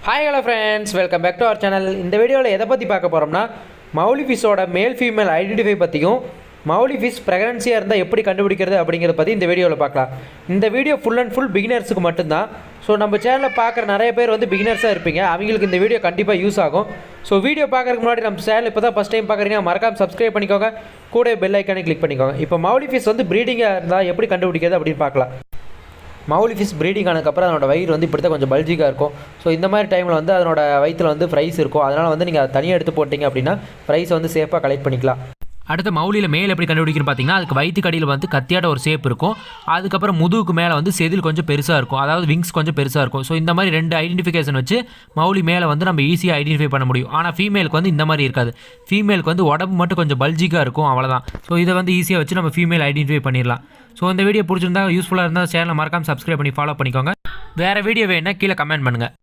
Hi hello friends, welcome back to our channel. இந்த வீடியோவில் எதை பற்றி பார்க்க போகிறோம்னா, மௌலி ஃபிஷ்ஷோட மேல் ஃபீமேல் ஐடென்டிஃபை பற்றியும், மௌலி ஃபிஷ் ப்ரெக்னன்சியாக இருந்தால் எப்படி கண்டுபிடிக்கிறது அப்படிங்கிறத பற்றி இந்த வீடியோவில் பார்க்கலாம். இந்த வீடியோ ஃபுல் அண்ட் ஃபுல் பிகினர்ஸுக்கு மட்டும்தான். ஸோ நம்ம சேனலில் பார்க்குற நிறைய பேர் பிகினர்ஸாக இருப்பீங்க, அவங்களுக்கு இந்த வீடியோ கண்டிப்பாக யூஸ் ஆகும். ஸோ வீடியோ பார்க்குறதுக்கு முன்னாடி நம்ம சேனல் இப்போ தான் ஃபஸ்ட் டைம் பார்க்குறீங்கன்னா மறக்காம சப்ஸ்கிரைப் பண்ணிக்கோங்க, கூட பெல் ஐக்கானே கிளிக் பண்ணிக்கோங்க. இப்போ மௌலி ஃபிஷ் ப்ரீடிங்காக இருந்தால் எப்படி கண்டுபிடிக்கிறது அப்படின்னு பார்க்கலாம். மௌலி ஃபிஷ் ப்ரீடிங் ஆனதுக்கப்புறம் அதனோட வயிறு இப்படி தான் கொஞ்சம் பல்ஜிக்காக இருக்கும். ஸோ இந்த மாதிரி டைமில் அதனோட வயிற்றில் ஃப்ரைஸ் இருக்கும். அதனால் நீங்கள் அதை தனியாக எடுத்து போட்டிங்க அப்படின்னா ஃப்ரைஸை சேஃபாக கலெக்ட் பண்ணிக்கலாம். அடுத்து மௌலியில் மேல் எப்படி கண்டுபிடிக்கணும்னு பார்த்தீங்கன்னா, அதுக்கு வயிற்றுக்கடியில் கத்தியாட்ட ஒரு ஷேப் இருக்கும். அதுக்கப்புறம் முதுகுக்கு மேலே செதில் கொஞ்சம் பெருசாக இருக்கும், அதாவது விங்ஸ் கொஞ்சம் பெருசாக இருக்கும். ஸோ இந்த மாதிரி ரெண்டு ஐடென்டிஃபிகேஷன் வச்சு மௌலி மேலே நம்ம ஈஸியாக ஐடென்டிஃபை பண்ண முடியும். ஆனால் ஃபீமேலுக்கு இந்த மாதிரி இருக்காது. ஃபீமேலுக்கு உடம்பு மட்டும் கொஞ்சம் பல்ஜிக்காக இருக்கும், அவ்வளோதான். ஸோ இதை ஈஸியாக வச்சு நம்ம ஃபீமேல் ஐடென்டிஃபை பண்ணிடலாம். ஸோ இந்த வீடியோ பிடிச்சிருந்தா யூஸ்ஃபுல்லாக இருந்தால் சேனலை மறக்காமல் சப்ஸ்கிரைப் பண்ணி ஃபாலோ பண்ணிக்கோங்க. வேறு வீடியோ வேணுன்னா கீழே கமெண்ட் பண்ணுங்கள்.